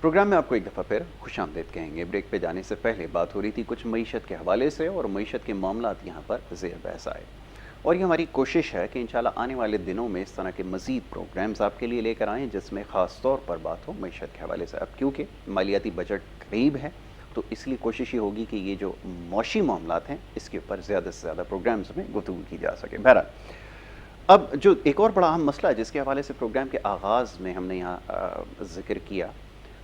Programme में आपको एक दफ़ा फिर खुश आमदीद कहेंगे। ब्रेक पे जाने से पहले बात हो रही थी कुछ मईशत के हवाले से और मईशत के मामलात यहाँ पर ज़ेर बहस आए, और ये हमारी कोशिश है कि इंशाल्लाह आने वाले दिनों में इस तरह के मज़ीद प्रोग्राम्स आपके लिए लेकर आएँ जिसमें ख़ास तौर पर बात हो मईशत के हवाले से। अब क्योंकि मालियाती बजट करीब है तो इसलिए कोशिश ये होगी कि ये जो मौशी मामलात हैं इसके ऊपर ज़्यादा से ज़्यादा प्रोग्राम्स में गुफ्तगू की जा सके। बहरहाल, अब जो एक और बड़ा अहम मसला है जिसके हवाले से प्रोग्राम के आगाज़ में हमने यहाँ ज़िक्र किया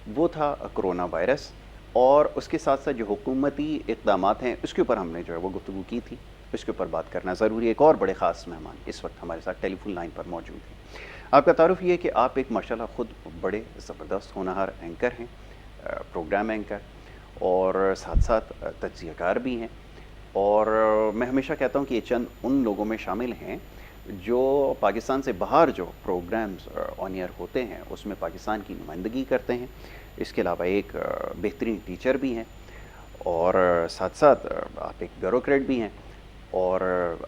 वो था कोरोना वायरस, और उसके साथ साथ जो हुकूमती इक़दामात हैं उसके ऊपर हमने जो है वो गुफ्तगू की थी। इसके ऊपर बात करना ज़रूरी है। एक और बड़े ख़ास मेहमान इस वक्त हमारे साथ टेलीफोन लाइन पर मौजूद हैं। आपका तारुफ ये है कि आप एक माशाल्लाह ख़ुद बड़े ज़बरदस्त होनहार एंकर हैं, प्रोग्राम एंकर, और साथ साथ तज्ज़ियाकार भी हैं। और मैं हमेशा कहता हूँ कि ये चंद उन लोगों में शामिल हैं जो पाकिस्तान से बाहर जो प्रोग्राम्स ऑन एयर होते हैं उसमें पाकिस्तान की नुमाइंदगी करते हैं। इसके अलावा एक बेहतरीन टीचर भी हैं, और साथ साथ आप एक ब्यूरोक्रेट भी हैं, और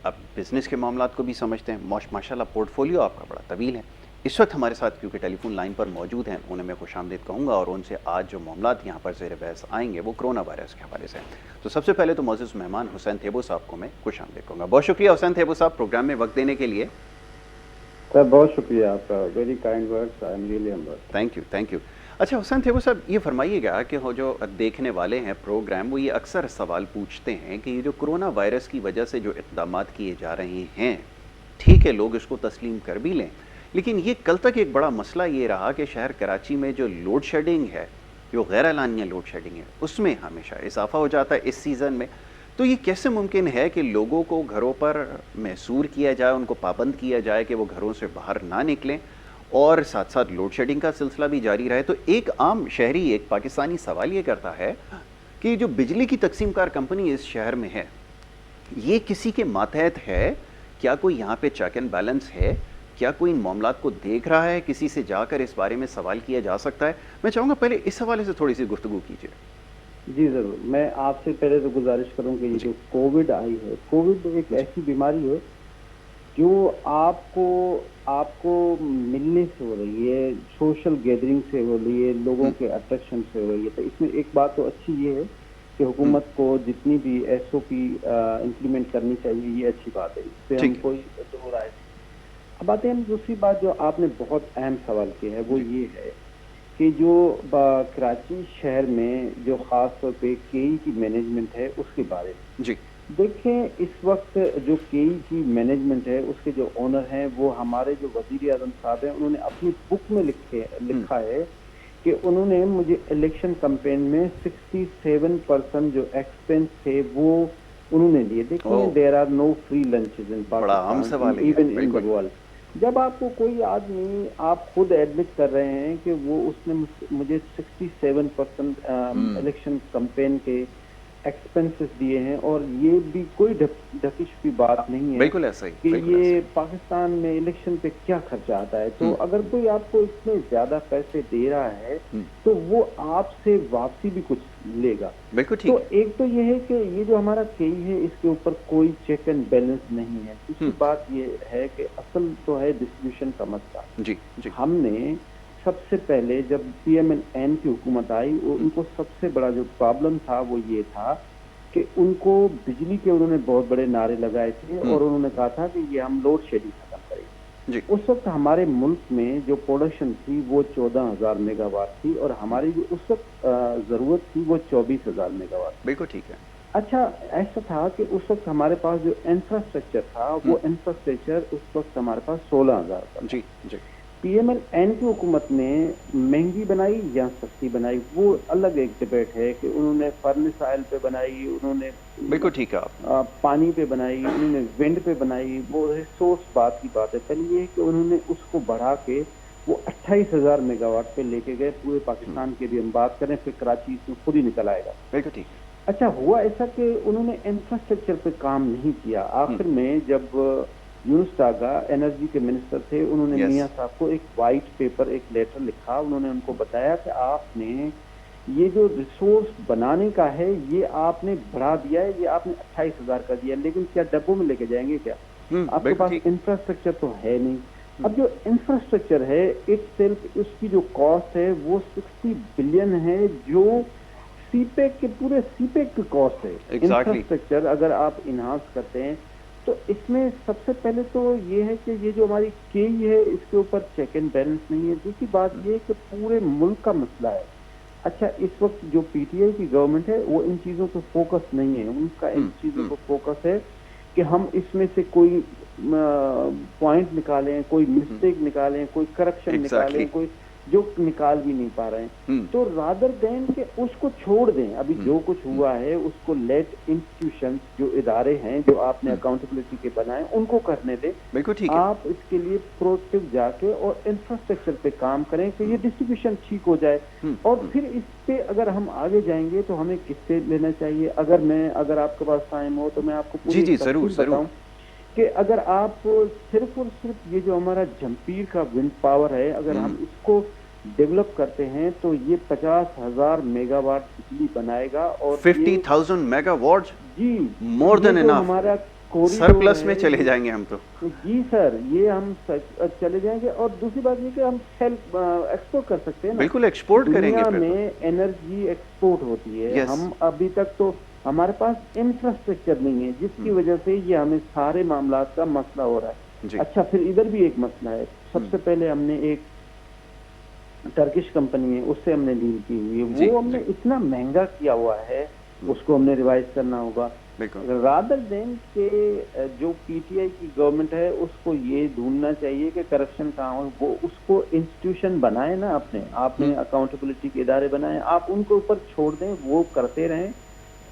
आप बिज़नेस के मामलात को भी समझते हैं। माशाल्लाह पोर्टफोलियो आपका बड़ा तवील है। इस वक्त हमारे साथ क्योंकि टेलीफोन लाइन पर मौजूद हैं, उन्हें मैं खुशामदीद कहूँगा, और उनसे आज जो मामलात यहाँ पर ज़ेर बहस आएंगे वो कोरोना वायरस के हवाले से। तो सबसे पहले तो मौजूद मेहमान हुसैन थेबो साहब को मैं खुशामदीद कहूँगा। बहुत शुक्रिया हुसैन थेबो साहब प्रोग्राम में वक्त देने के लिए। सर बहुत शुक्रिया आपका, very kind words, I am really humbled. Thank you. अच्छा हुसैन थेबो साहब, ये फरमाइएगा कि हो जो देखने वाले हैं प्रोग्राम वो ये अक्सर सवाल पूछते हैं कि ये जो कोरोना वायरस की वजह से जो इक़दामात किए जा रहे हैं, ठीक है लोग इसको तस्लीम कर भी लें, लेकिन ये कल तक एक बड़ा मसला ये रहा कि शहर कराची में जो लोड शेडिंग है, जो गैर एलानिया लोड शेडिंग है, उसमें हमेशा इजाफा हो जाता है इस सीज़न में। तो ये कैसे मुमकिन है कि लोगों को घरों पर महसूर किया जाए, उनको पाबंद किया जाए कि वो घरों से बाहर ना निकलें, और साथ साथ लोड शेडिंग का सिलसिला भी जारी रहे? तो एक आम शहरी, एक पाकिस्तानी सवाल ये करता है कि जो बिजली की तकसीमकार कंपनी इस शहर में है, ये किसी के मातहत है? क्या कोई यहाँ पे चेक एंड बैलेंस है? क्या कोई इन मामलात को देख रहा है? किसी से जाकर इस बारे में सवाल किया जा सकता है? मैं चाहूँगा पहले इस हवाले से थोड़ी सी गुफ्तगू कीजिए। जी ज़रूर। मैं आपसे पहले तो गुजारिश करूँ कि ये जो कोविड आई है, कोविड एक ऐसी बीमारी है जो आपको मिलने से हो रही है, सोशल गैदरिंग से हो रही है, लोगों के अट्रैक्शन से हो रही है। तो इसमें एक बात तो अच्छी ये है कि हुकूमत को जितनी भी SOP इम्प्लीमेंट करनी चाहिए, ये अच्छी बात है, इससे हम कोई दो राय। अब आते हैं दूसरी बात जो आपने बहुत अहम सवाल किया है, वो ये है कि जो कराची शहर में जो ख़ास तौर पे KE की मैनेजमेंट है उसके बारे में जी देखें। इस वक्त जो KE की मैनेजमेंट है उसके जो ओनर हैं वो हमारे जो वज़ीर आज़म साहब हैं, उन्होंने अपनी बुक में लिखा है कि उन्होंने मुझे इलेक्शन कैंपेन में 67% जो एक्सपेंस थे वो उन्होंने लिए। देखिए, there are no free lunches in Pakistan, even in the world. जब आपको कोई आदमी, आप खुद एडमिट कर रहे हैं कि वो उसने मुझे 67% इलेक्शन कैंपेन के एक्सपेंसेस दिए हैं, और ये भी कोई ढकिश की बात नहीं है, बिल्कुल ऐसा ही कि ये पाकिस्तान में इलेक्शन पे क्या खर्चा आता है। तो अगर कोई आपको इतने ज्यादा पैसे दे रहा है तो वो आपसे वापसी भी कुछ लेगा। बिल्कुल ठीक। तो एक तो ये है कि ये जो हमारा KE है इसके ऊपर कोई चेक एंड बैलेंस नहीं है। दूसरी बात ये है कि असल तो है डिस्ट्रीब्यूशन का मसला। जी जी। हमने सबसे पहले जब PMN की हुकूमत आई, उनको सबसे बड़ा जो प्रॉब्लम था वो ये था कि उनको बिजली के उन्होंने बहुत बड़े नारे लगाए थे, और उन्होंने कहा था कि ये हम लोड शेडिंग खत्म करेंगे। उस वक्त हमारे मुल्क में जो प्रोडक्शन थी वो 14,000 मेगावाट थी, और हमारी जो उस वक्त ज़रूरत थी वो 24,000 मेगावाट। बिल्कुल ठीक है। अच्छा, ऐसा था कि उस वक्त हमारे पास जो इंफ्रास्ट्रक्चर था वो इंफ्रास्ट्रक्चर उस वक्त हमारे पास 16,000 का। जी जी। PMN की हुकूमत ने महंगी बनाई या सस्ती बनाई, वो अलग एक डिबेट है कि उन्होंने फर्नेस ऑयल पे बनाई, उन्होंने बिल्कुल ठीक है, पानी पे बनाई, उन्होंने विंड पे बनाई, वो रिसोर्स बात की बात है। पहले ये कि उन्होंने उसको बढ़ा के वो 28,000 मेगावाट पे लेके गए। पूरे पाकिस्तान की भी हम बात करें, फिर कराची इसमें खुद ही निकल आएगा। बिल्कुल ठीक। अच्छा, हुआ ऐसा कि उन्होंने इंफ्रास्ट्रक्चर पे काम नहीं किया। आखिर में जब यूनुस टागा एनर्जी के मिनिस्टर थे, उन्होंने मियां साहब को एक वाइट पेपर, एक लेटर लिखा। उन्होंने उनको बताया कि आपने ये जो रिसोर्स बनाने का है ये आपने बढ़ा दिया है, ये आपने 28,000 का दिया, लेकिन क्या डब्बों में लेके जाएंगे क्या? आपके पास इंफ्रास्ट्रक्चर तो है नहीं। اب جو انفراسٹرکچر ہے اٹ سیلف اس کی جو کاسٹ ہے وہ 60 بلین ہے، جو سی پیک کے پورے سی پیک کی کاسٹ ہے. ایگزیکٹلی. انفراسٹرکچر اگر آپ انہانس کرتے ہیں تو اس میں سب سے پہلے تو یہ ہے کہ یہ جو ہماری کیئی ہے اس کے اوپر چیک اینڈ بیلنس نہیں ہے. دوسری بات یہ کہ پورے ملک کا مسئلہ ہے. اچھا اس وقت جو پی ٹی آئی کی گورنمنٹ ہے وہ ان چیزوں پہ فوکس نہیں ہے، ان کا ان چیزوں پہ فوکس ہے کہ ہم اس میں سے کوئی پوائنٹ نکالیں، کوئی مسٹیک نکالیں، کوئی کرپشن نکالیں، کوئی جو نکال بھی نہیں پا رہے ہیں. تو رادر دین کہ اس کو چھوڑ دیں، ابھی جو کچھ ہوا ہے اس کو لیٹ انسٹیٹیوشنز جو ادارے ہیں جو آپ نے اکاؤنٹیبلٹی کے بنائے ان کو کرنے دیں. بالکل ٹھیک ہے. آپ اس کے لیے پرویکٹو جا کے اور انفراسٹرکچر پہ کام کریں کہ یہ ڈسٹریبیوشن ٹھیک ہو جائے. اور پھر اس پہ اگر ہم آگے جائیں گے تو ہمیں کس سے لینا چاہیے. اگر آپ کے پاس ٹائم ہو تو میں آپ کو پوری تفصیل بتاؤں کہ اگر آپ صرف اور صرف یہ جو ہمارا جھمپیر کا ونڈ پاور ہے اگر ہم اس کو ڈیولپ کرتے ہیں تو یہ 50,000 میگا واٹ بجلی بنائے گا. اور 50,000 میگا واٹ جی مور دین انف. ہمارا سرپلس میں چلے جائیں گے ہم تو. جی سر یہ ہم چلے جائیں گے. اور دوسری بات یہ کہ ہم سیلف ایکسپورٹ کر سکتے ہیں نا. بالکل ایکسپورٹ کریں گے. دنیا میں انرجی ایکسپورٹ ہوتی ہے. ہم ابھی تک تو ہمارے پاس انفراسٹرکچر نہیں ہے جس کی وجہ سے یہ ہمیں سارے معاملات کا مسئلہ ہو رہا ہے. اچھا پھر ادھر بھی ایک مسئلہ ہے. سب سے پہلے ہم نے ایک ٹرکش کمپنی ہے اس سے ہم نے ڈیل کی ہوئی ہے. وہ ہم نے اتنا مہنگا کیا ہوا ہے اس کو ہم نے ریوائز کرنا ہوگا. رادر دین کہ جو پی ٹی آئی کی گورنمنٹ ہے اس کو یہ ڈھونڈنا چاہیے کہ کرپشن کہاں ہو. وہ اس کو انسٹیٹیوشن بنائے نا آپ نے اکاؤنٹیبلٹی کے ادارے بنائے، آپ ان کے اوپر چھوڑ دیں، وہ کرتے رہیں.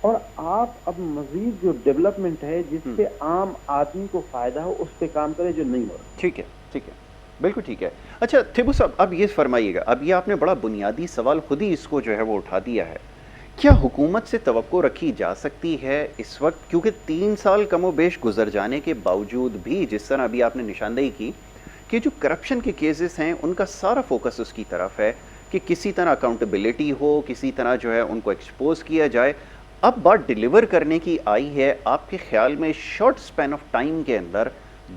اور آپ اب مزید جو ڈیولپمنٹ ہے جس سے عام آدمی کو فائدہ ہو اس پہ کام کریں جو نہیں ہو رہا. ٹھیک ہے ٹھیک ہے بالکل ٹھیک ہے. اچھا تھیبو صاحب اب یہ فرمائیے گا، اب یہ آپ نے بڑا بنیادی سوال خود ہی اس کو جو ہے وہ اٹھا دیا ہے. کیا حکومت سے توقع رکھی جا سکتی ہے اس وقت، کیونکہ 3 سال کم و بیش گزر جانے کے باوجود بھی جس طرح ابھی آپ نے نشاندہی کی کہ جو کرپشن کے کیسز ہیں ان کا سارا فوکس اس کی طرف ہے کہ کسی طرح اکاؤنٹیبلٹی ہو، کسی طرح جو ہے ان کو ایکسپوز کیا جائے. اب بات ڈیلیور کرنے کی آئی ہے. آپ کے خیال میں شارٹ سپین آف ٹائم کے اندر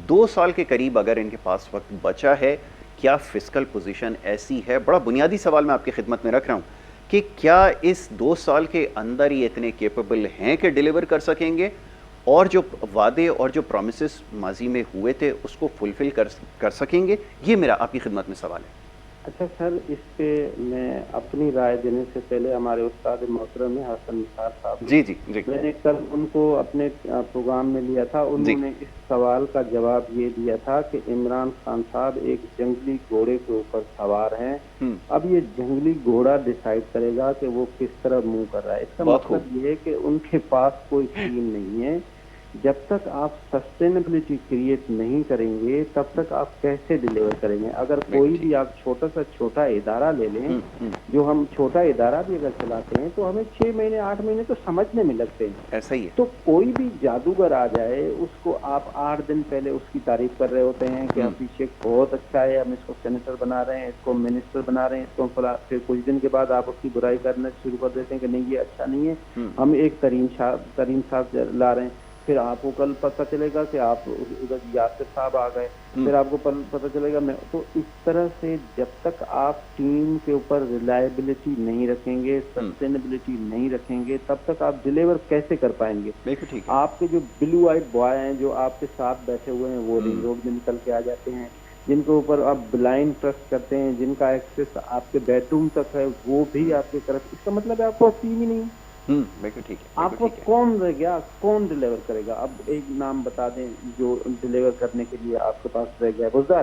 2 سال کے قریب اگر ان کے پاس وقت بچا ہے، کیا فسکل پوزیشن ایسی ہے؟ بڑا بنیادی سوال میں آپ کی خدمت میں رکھ رہا ہوں کہ کیا اس 2 سال کے اندر یہ اتنے کیپیبل ہیں کہ ڈیلیور کر سکیں گے، اور جو وعدے اور جو پرومسز ماضی میں ہوئے تھے اس کو فلفل کر سکیں گے؟ یہ میرا آپ کی خدمت میں سوال ہے. اچھا سر اس پہ میں اپنی رائے دینے سے پہلے ہمارے استاد محترم حسن نثار صاحب جی میں نے کل ان کو اپنے پروگرام میں لیا تھا. انہوں نے اس سوال کا جواب یہ دیا تھا کہ عمران خان صاحب ایک جنگلی گھوڑے کے اوپر سوار ہیں. اب یہ جنگلی گھوڑا ڈیسائیڈ کرے گا کہ وہ کس طرح موو کر رہا ہے. اس کا مطلب یہ ہے کہ ان کے پاس کوئی ٹیم نہیں ہے. جب تک آپ سسٹینیبلٹی کریٹ نہیں کریں گے تب تک آپ کیسے ڈیلیور کریں گے؟ اگر کوئی بھی آپ چھوٹا ادارہ لے لیں، جو ہم چھوٹا ادارہ بھی اگر چلاتے ہیں تو ہمیں 6 مہینے 8 مہینے تو سمجھنے میں لگتے ہیں. ایسا ہی ہے. تو کوئی بھی جادوگر آ جائے اس کو آپ 8 دن پہلے اس کی تعریف کر رہے ہوتے ہیں کہ ابھیشیک بہت اچھا ہے، ہم اس کو سینیٹر بنا رہے ہیں، اس کو منسٹر بنا رہے ہیں، اس کو پھر کچھ دن کے بعد آپ اس کی برائی کرنا شروع کر دیتے ہیں کہ نہیں یہ اچھا نہیں ہے، ہم ایک ترین صاحب لا رہے ہیں. پھر آپ کو کل پتہ چلے گا کہ آپ ادھر یاسر صاحب آ گئے، پھر آپ کو پتہ چلے گا میں. تو اس طرح سے جب تک آپ ٹیم کے اوپر ریلائبلٹی نہیں رکھیں گے، سسٹینیبلٹی نہیں رکھیں گے، تب تک آپ ڈیلیور کیسے کر پائیں گے؟ آپ کے جو بلو آئیڈ بوائے ہیں جو آپ کے ساتھ بیٹھے ہوئے ہیں وہ رنگ روڈ میں نکل کے آ جاتے ہیں، جن کے اوپر آپ بلائنڈ ٹرسٹ کرتے ہیں، جن کا ایکسیس آپ کے بیڈ روم تک ہے وہ بھی آپ کی طرف. اس کا مطلب ہے آپ کو ٹیم ہی نہیں. آپ کو کون رہ گیا؟ کون ڈیلیور کرے گا؟ اب ایک نام بتا دیں جو ڈیلیور کرنے کے لیے آپ کے پاس رہ گیا. گزار.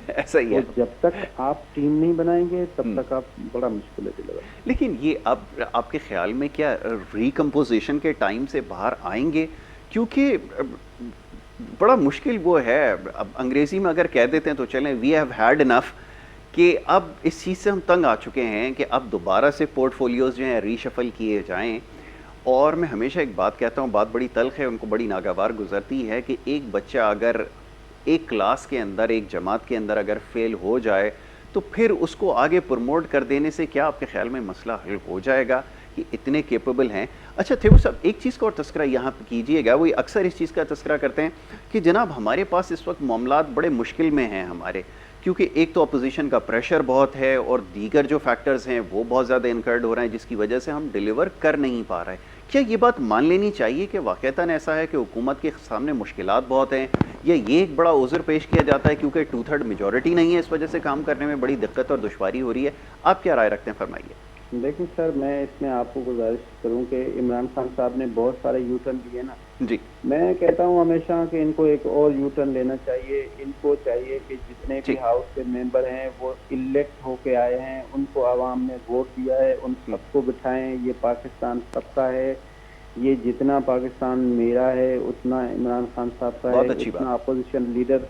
ایسا ہی ہے. جب تک آپ ٹیم نہیں بنائیں گے تب تک آپ بڑا مشکل ہے ڈیلیور. لیکن یہ اب آپ کے خیال میں کیا ریکمپوزیشن کے ٹائم سے باہر آئیں گے؟ کیونکہ بڑا مشکل وہ ہے. اب انگریزی میں اگر کہہ دیتے ہیں تو چلیں وی ہیو ہیڈ انف، کہ اب اس چیز سے ہم تنگ آ چکے ہیں کہ اب دوبارہ سے پورٹ فولیوز جو ہیں ری شفل کیے جائیں. اور میں ہمیشہ ایک بات کہتا ہوں، بات بڑی تلخ ہے، ان کو بڑی ناگوار گزرتی ہے کہ ایک بچہ اگر ایک کلاس کے اندر، ایک جماعت کے اندر اگر فیل ہو جائے تو پھر اس کو آگے پروموٹ کر دینے سے کیا آپ کے خیال میں مسئلہ حل ہو جائے گا؟ कि इतने केपेबल हैं। अच्छा थेबू साहब, एक चीज़ का और तस्करा यहाँ पे कीजिएगा, वो अक्सर इस चीज़ का तस्करा करते हैं कि जनाब हमारे पास इस वक्त मामलात बड़े मुश्किल में हैं हमारे, क्योंकि एक तो अपोजिशन का प्रेशर बहुत है और दीगर जो फैक्टर्स हैं वो बहुत ज़्यादा इनकर्ड हो रहे हैं, जिसकी वजह से हम डिलीवर कर नहीं पा रहे हैं। क्या ये बात मान लेनी चाहिए कि वाक़तन ऐसा है कि हुकूमत के सामने मुश्किलात बहुत हैं, या ये एक बड़ा उज़र पेश किया जाता है क्योंकि 2/3 मेजॉरिटी नहीं है, इस वजह से काम करने में बड़ी दिक्कत और दुश्वारी हो रही है? आप क्या राय रखते हैं, फरमाइए। देखिए सर, मैं इसमें आपको गुजारिश करूं कि इमरान खान साहब ने बहुत सारे यू टर्न लिए ना। जी मैं कहता हूं हमेशा कि इनको एक और यू टर्न लेना चाहिए। इनको चाहिए कि जितने भी जी हाउस के मेंबर हैं वो इलेक्ट होके आए हैं, उनको आवाम ने वोट दिया है, उन सबको बिठाएं। ये पाकिस्तान सबका है, ये जितना पाकिस्तान मेरा है उतना इमरान खान साहब का बहुत है, अच्छी उतना बात। अपोजिशन लीडर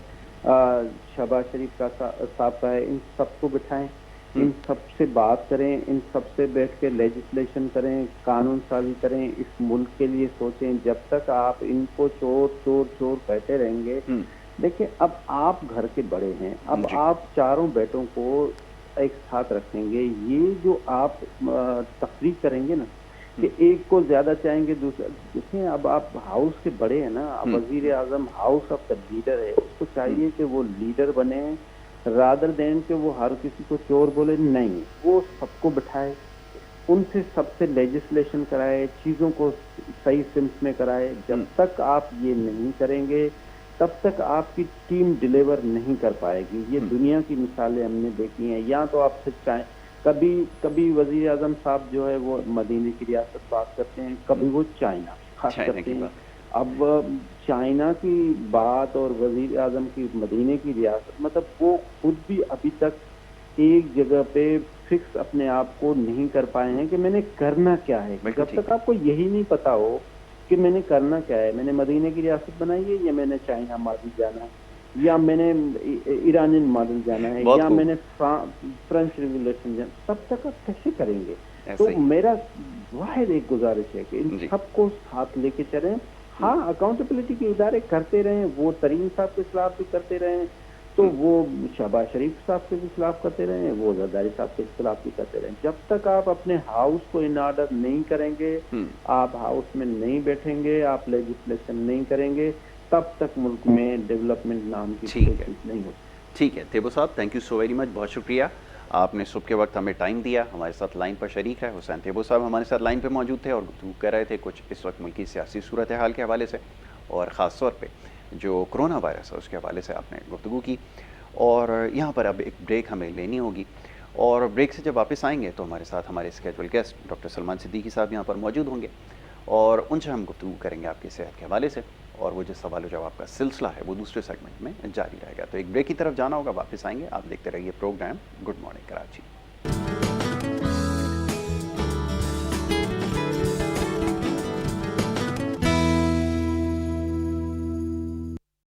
शहबाज शरीफ का साहब का है। इन सबको बिठाएं, इन सबसे बात करें, इन सबसे बैठ के लेजिस्लेशन करें, कानून साजी करें, इस मुल्क के लिए सोचें। जब तक आप इनको चोर चोर चोर कहते रहेंगे, देखिए अब आप घर के बड़े हैं, अब जी आप चारों बेटों को एक साथ रखेंगे। ये जो आप तफरीक करेंगे ना कि एक को ज्यादा चाहेंगे दूसरा, देखिए अब आप हाउस के बड़े हैं ना, अब वजीर आजम हाउस ऑफ द लीडर है, उसको चाहिए कि वो लीडर बने, रादर देन के वो हर किसी को चोर बोले। नहीं, वो सबको बिठाए, उनसे सबसे लेजिस्लेशन कराए, चीज़ों को सही सिम्स में कराए। जब तक आप ये नहीं करेंगे तब तक आपकी टीम डिलीवर नहीं कर पाएगी। ये दुनिया की मिसालें हमने देखी हैं। या तो आप चाहें, कभी कभी वजीर आजम साहब जो है वो मदीने की रियासत बात करते हैं, कभी वो चाइना खास करते हैं। अब चाइना की बात और वजीर आजम की मदीने की रियासत, मतलब वो खुद भी अभी तक एक जगह पे फिक्स अपने आप को नहीं कर पाए हैं कि मैंने करना क्या है। जब तक आपको यही नहीं पता हो कि मैंने करना क्या है, मैंने मदीने की रियासत बनाई है या मैंने चाइना मॉडल जाना है या मैंने ईरानियन मॉडल जाना है या मैंने फ्रेंच रेवोल्यूशन जाना, तब तक आप कैसे करेंगे? तो मेरा वाहिद एक गुजारिश है कि इन सबको साथ लेके चलें। हाँ, अकाउंटेबिलिटी के इदारे करते रहें, वो तरीन साहब के खिलाफ भी करते रहें, तो वो शहबाज शरीफ साहब के भी खिलाफ करते रहें, वो जरदारी साहब के खिलाफ भी करते रहें। जब तक आप अपने हाउस को इन ऑर्डर नहीं करेंगे, आप हाउस में नहीं बैठेंगे, आप लेजिस्लेशन नहीं करेंगे, तब तक मुल्क में डेवलपमेंट नाम की चीज़ नहीं होती। ठीक है थेबू साहब, thank you so very much, बहुत शुक्रिया। आपने सुबह के वक्त हमें टाइम दिया, हमारे साथ लाइन पर शरीक है हुसैन थेबू साहब हमारे साथ लाइन पे मौजूद थे और गुफ्तगू कर रहे थे कुछ इस वक्त मुल्क की सियासी सूरत हाल के हवाले से और ख़ास तौर पे जो कोरोना वायरस है उसके हवाले से आपने गुफ्तगू की। और यहाँ पर अब एक ब्रेक हमें लेनी होगी और ब्रेक से जब वापस आएंगे तो हमारे साथ हमारे schedule guest doctor Salman Siddiqui साहब यहाँ पर मौजूद होंगे और उनसे हम गुफ्तगू करेंगे आपकी सेहत के हवाले से, और वो जो सवाल जवाब का सिलसिला है वो दूसरे सेगमेंट में जारी रहेगा। तो एक ब्रेक की तरफ जाना होगा, वापस आएंगे। आप देखते रहिए प्रोग्राम गुड मॉर्निंग कराची।